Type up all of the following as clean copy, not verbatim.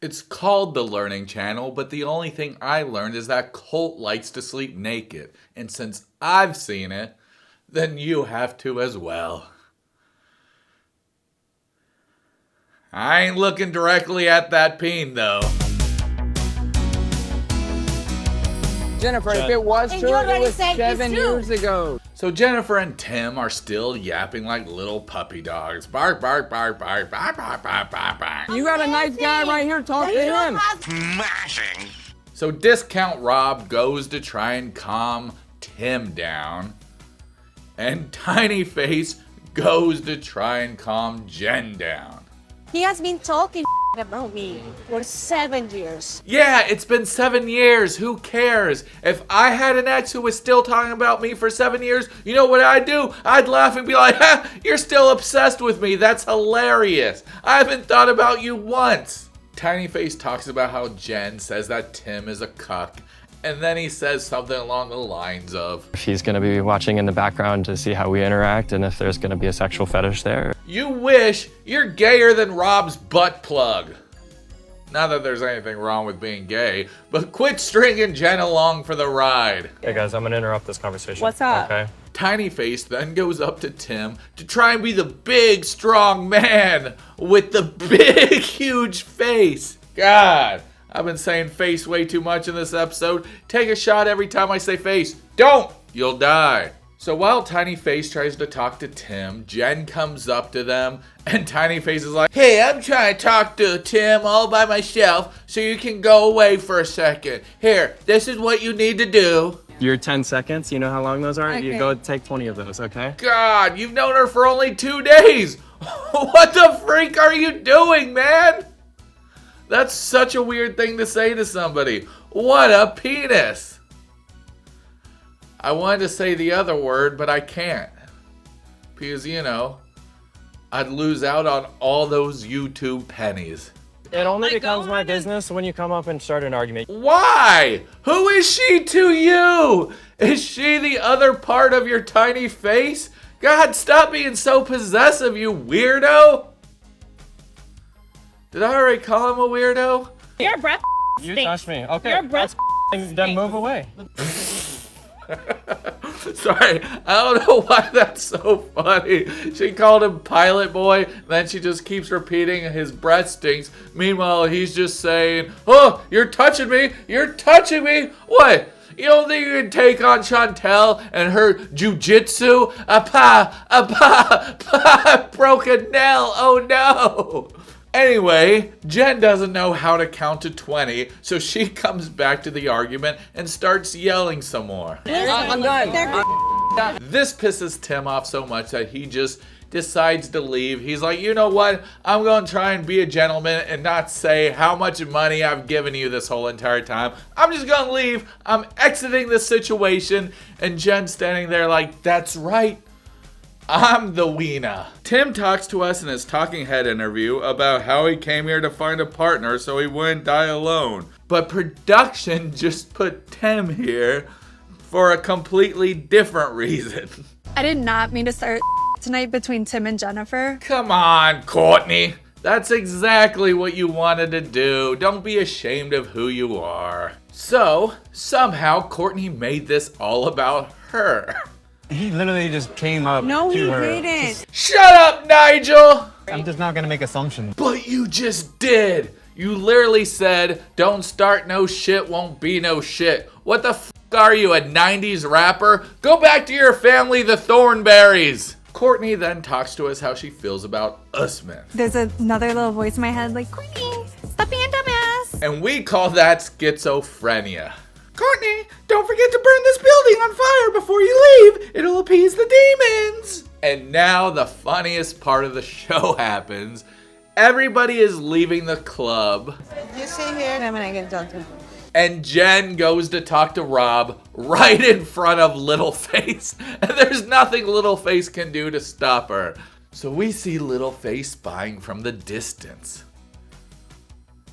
It's called the Learning Channel, but the only thing I learned is that Colt likes to sleep naked. And since I've seen it, then you have to as well. I ain't looking directly at that peen though. Jennifer, if it was true, it was 7 years ago. So Jennifer and Tim are still yapping like little puppy dogs. Bark, bark, bark, bark, bark, bark, bark, bark, bark. You got a nice guy right here, talk to him. Smashing. So Discount Rob goes to try and calm Tim down. And Tiny Face goes to try and calm Jen down. He has been talking about me for 7 years. Yeah, it's been 7 years. Who cares? If I had an ex who was still talking about me for 7 years, you know what I'd do? I'd laugh and be like, ha, you're still obsessed with me. That's hilarious. I haven't thought about you once. Tiny Face talks about how Jen says that Tim is a cuck. And then he says something along the lines of, She's going to be watching in the background to see how we interact and if there's going to be a sexual fetish there. you wish you're gayer than Rob's butt plug. Not that there's anything wrong with being gay, but quit stringing Jen along for the ride. Hey guys, I'm going to interrupt this conversation. What's up? Okay. Tiny Face then goes up to Tim to try and be the big, strong man with the big, huge face. God, I've been saying face way too much in this episode. Take a shot every time I say face. Don't! You'll die. So while Tiny Face tries to talk to Tim, Jen comes up to them, and Tiny Face is like, hey, I'm trying to talk to Tim all by myself, so you can go away for a second. Here, this is what you need to do. Your 10 seconds, you know how long those are? Okay. You go take 20 of those, okay? God, you've known her for only 2 days. What the freak are you doing, man? That's such a weird thing to say to somebody. What a penis. I wanted to say the other word, but I can't. Because, you know, I'd lose out on all those YouTube pennies. It only becomes my business when you come up and start an argument. Why? Who is she to you? Is she the other part of your tiny face? God, stop being so possessive, you weirdo. Did I already call him a weirdo? Your breath You stinks. touched me. Okay. Your breath Then move away. Sorry, I don't know why that's so funny. She called him Pilot Boy, then she just keeps repeating his breath stinks. Meanwhile, he's just saying, oh, you're touching me, you're touching me. What? You don't think you can take on Chantel and her jujitsu? Broken nail, oh no. Anyway, Jen doesn't know how to count to 20, so she comes back to the argument and starts yelling some more. I'm done. This pisses Tim off so much that he just decides to leave. He's like, you know what? I'm going to try and be a gentleman and not say how much money I've given you this whole entire time. I'm just going to leave. I'm exiting this situation. And Jen's standing there like, that's right. I'm the wiener. Tim talks to us in his talking head interview about how he came here to find a partner so he wouldn't die alone. But production just put Tim here for a completely different reason. I did not mean to start tonight between Tim and Jennifer. Come on, Courtney. That's exactly what you wanted to do. Don't be ashamed of who you are. So, somehow Courtney made this all about her. He literally just came up No, to he her. didn't. Shut up, Nigel! I'm just not gonna make assumptions. But you just did. You literally said, don't start no shit, won't be no shit. What the f*** are you, a 90s rapper? Go back to your family, the Thornberries. Courtney then talks to us how she feels about Usman. There's another little voice in my head like, Courtney, stop being a dumbass. And we call that schizophrenia. Courtney, don't forget to burn this building on fire before you leave. It'll appease the demons. And now the funniest part of the show happens. Everybody is leaving the club. You sit here. I'm gonna get done. And Jen goes to talk to Rob right in front of Littleface. And there's nothing Littleface can do to stop her. So we see Littleface spying from the distance.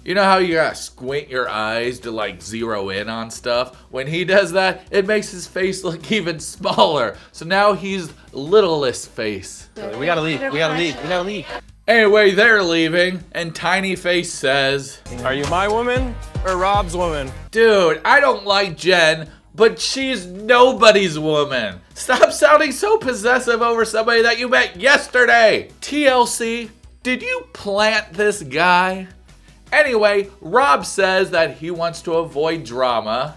You know how you gotta squint your eyes to like zero in on stuff? When he does that, it makes his face look even smaller. So now he's Littlest Face. We gotta leave. We gotta leave. We gotta leave. Anyway, they're leaving, and Tiny Face says, Are you my woman or Rob's woman? dude, I don't like Jen, but she's nobody's woman. Stop sounding so possessive over somebody that you met yesterday. TLC, did you plant this guy? Anyway, Rob says that he wants to avoid drama.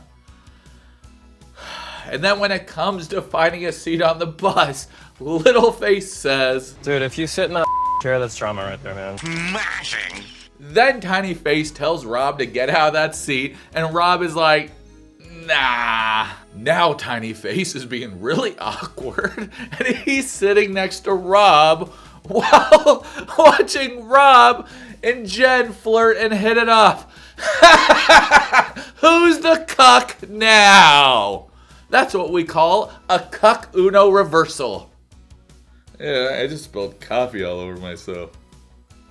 And then when it comes to finding a seat on the bus, Littleface says, Dude, if you sit in that chair, that's drama right there, man. Smashing. Then Tiny Face tells Rob to get out of that seat, and Rob is like, nah. Now Tiny Face is being really awkward, and he's sitting next to Rob while watching Rob and Jen flirt and hit it off. Who's the cuck now? That's what we call a cuck uno reversal. Yeah, I just spilled coffee all over myself.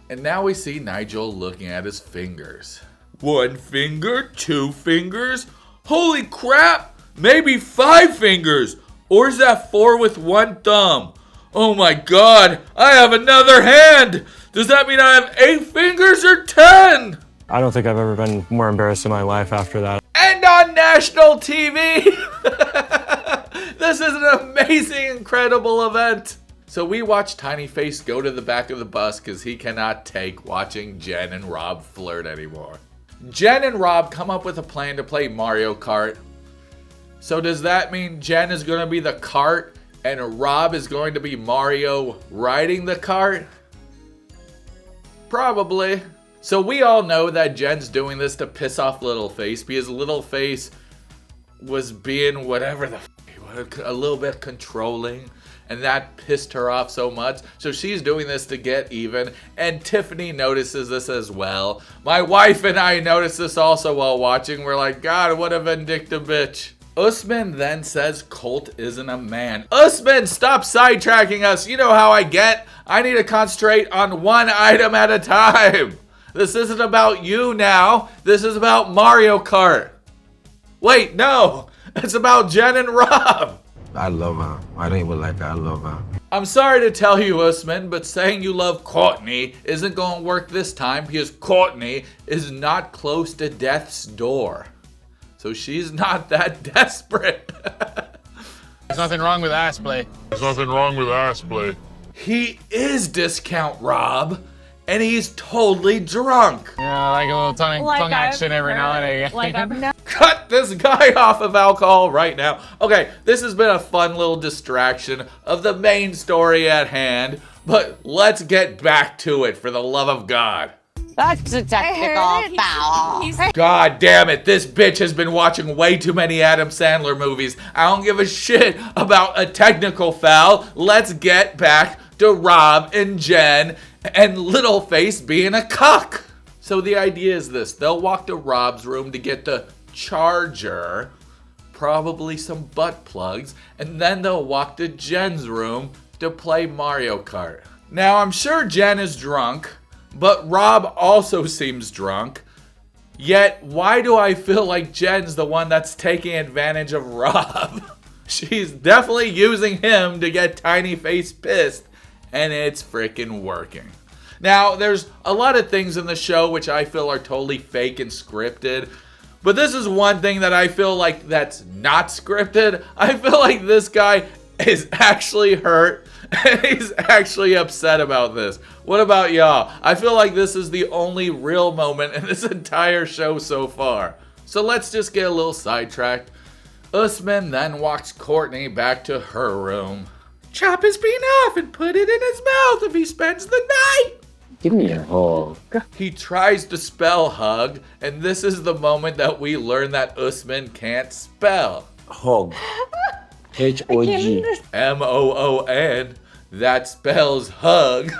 And now we see Nigel looking at his fingers. 1 finger, 2 fingers. Holy crap! Maybe 5 fingers. Or is that 4 with 1 thumb? Oh my god, I have another hand! Does that mean I have 8 fingers or 10? I don't think I've ever been more embarrassed in my life after that. And on national TV! This is an amazing, incredible event. So we watch Tiny Face go to the back of the bus because he cannot take watching Jen and Rob flirt anymore. Jen and Rob come up with a plan to play Mario Kart. So does that mean Jen is going to be the cart and Rob is going to be Mario riding the cart? Probably. So we all know that Jen's doing this to piss off Littleface because Littleface was being whatever the a little bit controlling, and that pissed her off so much. So she's doing this to get even, and Tiffany notices this as well. My wife and I noticed this also while watching. We're like, God, what a vindictive bitch. Usman then says Colt isn't a man. Usman, stop sidetracking us. You know how I get. I need to concentrate on one item at a time. This isn't about you now. This is about Mario Kart. Wait, no. It's about Jen and Rob. I love her. I don't even like her. I love her. I'm sorry to tell you, Usman, but saying you love Cortney isn't going to work this time because Cortney is not close to death's door. So she's not that desperate. There's nothing wrong with ass play. There's nothing wrong with ass play. He is discount Rob, and he's totally drunk. Yeah, like a little tongue action every now and again. Cut this guy off of alcohol right now. Okay, this has been a fun little distraction of the main story at hand, but let's get back to it for the love of God. That's a technical foul. God damn it, this bitch has been watching way too many Adam Sandler movies. I don't give a shit about a technical foul. Let's get back to Rob and Jen and Littleface being a cuck. So the idea is this. They'll walk to Rob's room to get the charger, probably some butt plugs, and then they'll walk to Jen's room to play Mario Kart. Now, I'm sure Jen is drunk, but Rob also seems drunk. Yet, why do I feel like Jen's the one that's taking advantage of Rob? She's definitely using him to get Tiny Face pissed, and it's freaking working. Now, there's a lot of things in the show which I feel are totally fake and scripted. But this is one thing that I feel like that's not scripted. I feel like this guy is actually hurt and he's actually upset about this. What about y'all? I feel like this is the only real moment in this entire show so far. So let's just get a little sidetracked. Usman then walks Courtney back to her room. Chop his peen off and put it in his mouth if he spends the night. Give me a hug. He tries to spell hug, and this is the moment that we learn that Usman can't spell. Hug. H-O-G. M-O-O-N. That spells hug.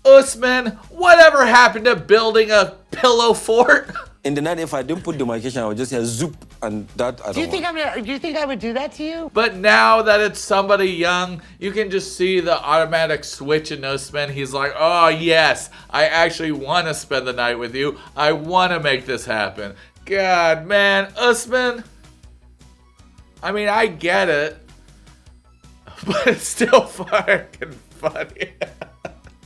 Usman, whatever happened to building a pillow fort? In the night, if I didn't put demarcation, I would just hear zoop, and that I don't Do you think I would do that to you? But now that it's somebody young, you can just see the automatic switch in Usman. He's like, oh yes, I actually want to spend the night with you. I want to make this happen. God, man, Usman. I mean, I get it, but it's still fucking funny.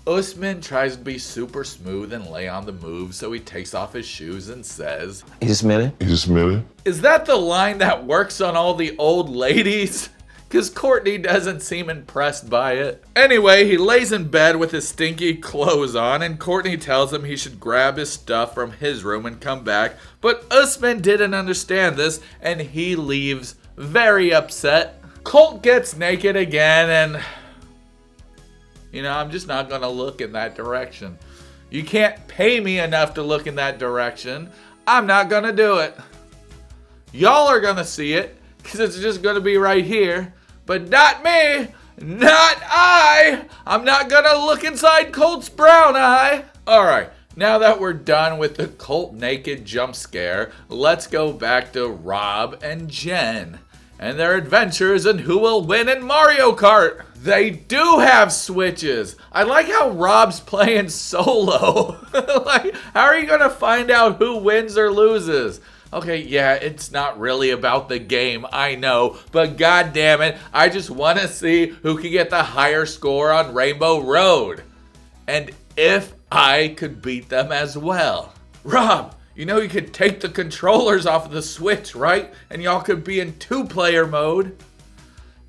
Usman tries to be super smooth and lay on the move, so he takes off his shoes and says, You smell it? You smell it? "Is that the line that works on all the old ladies?" Because Courtney doesn't seem impressed by it. Anyway, he lays in bed with his stinky clothes on, and Courtney tells him he should grab his stuff from his room and come back. But Usman didn't understand this, and he leaves very upset. Colt gets naked again, and I'm just not gonna look in that direction. You can't pay me enough to look in that direction. I'm not gonna do it. Y'all are gonna see it, because it's just gonna be right here. But not me! Not I! I'm not gonna look inside Colt's brown eye! Alright, now that we're done with the Colt naked jump scare, let's go back to Rob and Jen and their adventures and who will win in Mario Kart. They do have switches. I like how Rob's playing solo. Like, how are you gonna find out who wins or loses? Okay, yeah, it's not really about the game, I know, but god damn it, I just want to see who can get the higher score on Rainbow Road. And if I could beat them as well. Rob, you know you could take the controllers off of the Switch, right? And y'all could be in 2-player mode.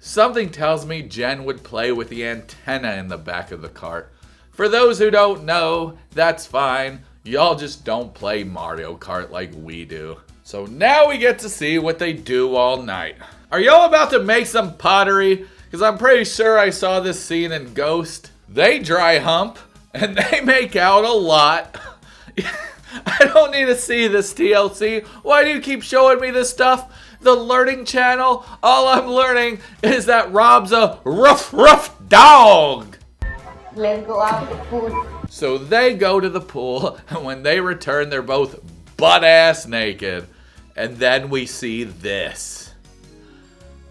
Something tells me Jen would play with the antenna in the back of the cart. For those who don't know, that's fine. Y'all just don't play Mario Kart like we do. So now we get to see what they do all night. Are y'all about to make some pottery? Because I'm pretty sure I saw this scene in Ghost. They dry hump, and they make out a lot. I don't need to see this, TLC. Why do you keep showing me this stuff? The Learning Channel? All I'm learning is that Rob's a rough dog. Let's go out for food. So they go to the pool, and when they return, they're both butt-ass naked. And then we see this.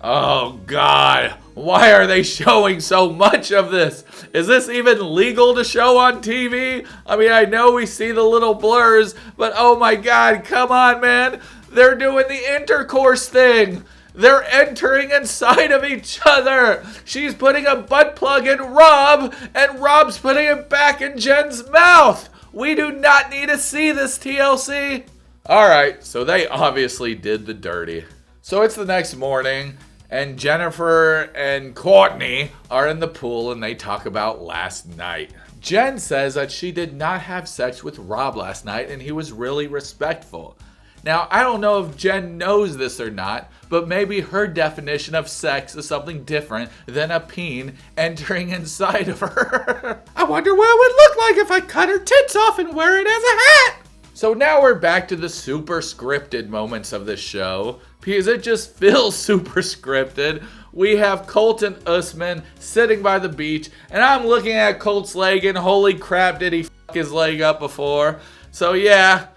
Oh God, why are they showing so much of this? Is this even legal to show on TV? I mean, I know we see the little blurs, but oh my God, come on, man. They're doing the intercourse thing. They're entering inside of each other. She's putting a butt plug in Rob, and Rob's putting it back in Jen's mouth. We do not need to see this, TLC. Alright, so they obviously did the dirty. So it's the next morning, and Jeniffer and Courtney are in the pool, and they talk about last night. Jen says that she did not have sex with Rob last night, and he was really respectful. Now, I don't know if Jen knows this or not, but maybe her definition of sex is something different than a peen entering inside of her. I wonder what it would look like if I cut her tits off and wear it as a hat. So now we're back to the super scripted moments of this show, because it just feels super scripted. We have Colt and Usman sitting by the beach, and I'm looking at Colt's leg, and holy crap, did he fuck his leg up before. So yeah,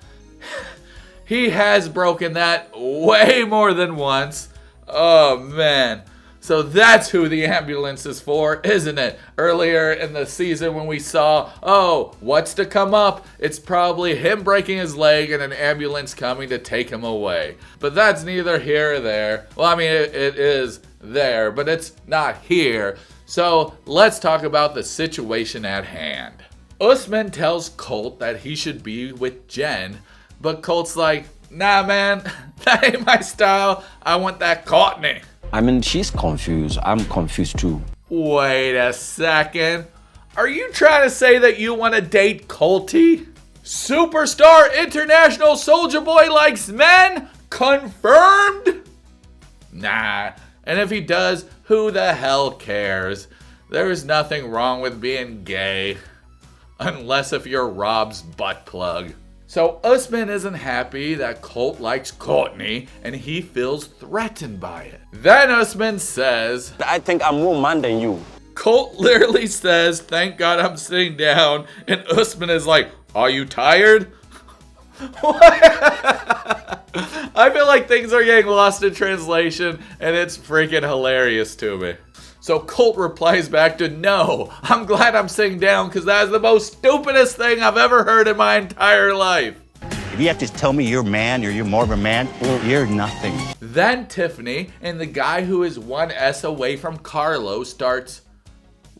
he has broken that way more than once. Oh man. So that's who the ambulance is for, isn't it? Earlier in the season when we saw, oh, what's to come up? It's probably him breaking his leg and an ambulance coming to take him away. But that's neither here or there. Well, I mean, it is there, but it's not here. So let's talk about the situation at hand. Usman tells Colt that he should be with Jen, but Colt's like, nah, man, that ain't my style. I want that Cortney. I mean, she's confused. I'm confused too. Wait a second. Are you trying to say that you want to date Colty? Superstar International Soja Boy likes men? Confirmed? Nah. And if he does, who the hell cares? There's nothing wrong with being gay. Unless if you're Rob's butt plug. So Usman isn't happy that Colt likes Courtney, and he feels threatened by it. Then Usman says, I think I'm more man than you. Colt literally says, thank God I'm sitting down, and Usman is like, are you tired? I feel like things are getting lost in translation, and it's freaking hilarious to me. So Colt replies back to, no, I'm glad I'm sitting down because that is the most stupidest thing I've ever heard in my entire life. If you have to tell me you're man or you're more of a man, you're nothing. Then Tiffany and the guy who is 1 S away from Carlo starts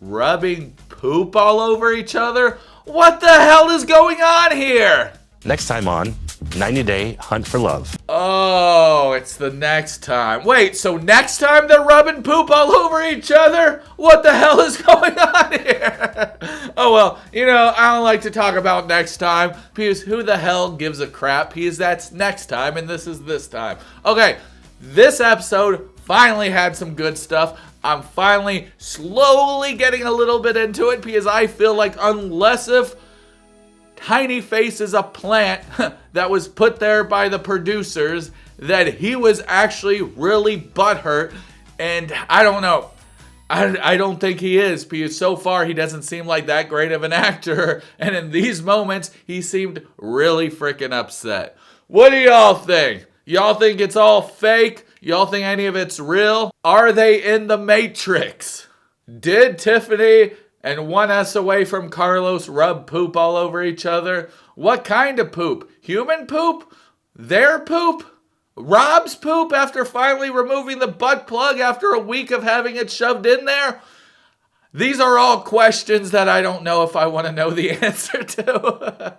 rubbing poop all over each other? What the hell is going on here? Next time on 90-Day Hunt for Love. Oh, it's the next time. Wait, so next time they're rubbing poop all over each other? What the hell is going on here? Oh, well, you know, I don't like to talk about next time because who the hell gives a crap? Because that's next time and this is this time. Okay, this episode finally had some good stuff. I'm finally slowly getting a little bit into it because I feel like unless if Tiny Face is a plant that was put there by the producers, that he was actually really butthurt, and I don't know. I don't think he is, because so far he doesn't seem like that great of an actor, and in these moments he seemed really freaking upset. What do y'all think? Y'all think it's all fake? Y'all think any of it's real? Are they in the Matrix? Did Tiffany and 1S away from Carlos rub poop all over each other? What kind of poop? Human poop? Their poop? Rob's poop after finally removing the butt plug after a week of having it shoved in there? These are all questions that I don't know if I want to know the answer to.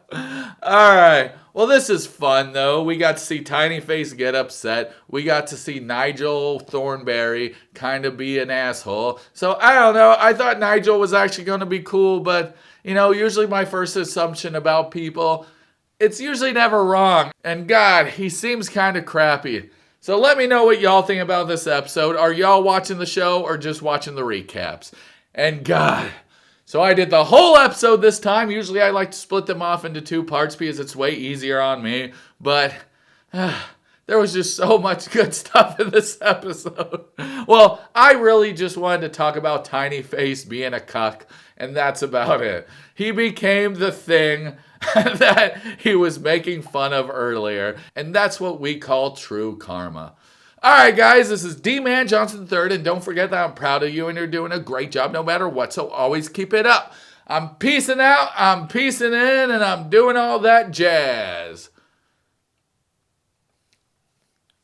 Alright, well this is fun though. We got to see Tiny Face get upset. We got to see Nigel Thornberry kind of be an asshole. So I don't know, I thought Nigel was actually going to be cool, but you know, usually my first assumption about people, it's usually never wrong. And God, he seems kind of crappy. So let me know what y'all think about this episode. Are y'all watching the show or just watching the recaps? And God, so I did the whole episode this time. Usually I like to split them off into 2 parts because it's way easier on me. But there was just so much good stuff in this episode. Well, I really just wanted to talk about Tiny Face being a cuck, and that's about it. He became the thing that he was making fun of earlier, and that's what we call true karma. Alright guys, this is Dee-man Johnson III, and don't forget that I'm proud of you and you're doing a great job no matter what, so always keep it up. I'm peacing out, I'm peacing in, and I'm doing all that jazz.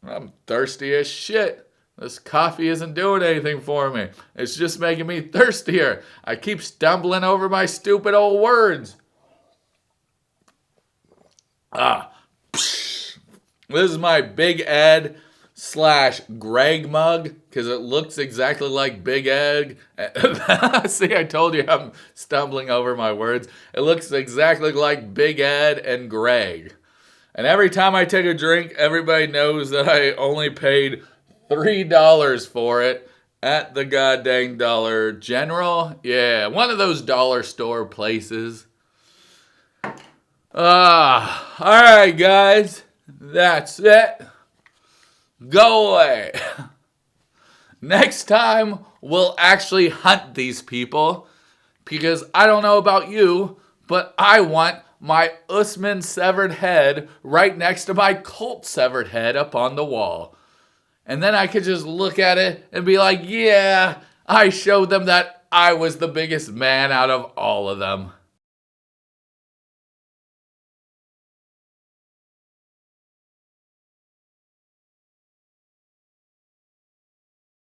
I'm thirsty as shit. This coffee isn't doing anything for me. It's just making me thirstier. I keep stumbling over my stupid old words. This is my Big Ed / Greg mug because it looks exactly like Big Ed. See, I told you I'm stumbling over my words. It looks exactly like Big Ed and Greg. And every time I take a drink, everybody knows that I only paid $3 for it at the goddamn Dollar General. Yeah, one of those dollar store places. Alright guys, that's it. Go away. Next time, we'll actually hunt these people. Because I don't know about you, but I want my Usman severed head right next to my Colt severed head up on the wall. And then I could just look at it and be like, yeah, I showed them that I was the biggest man out of all of them.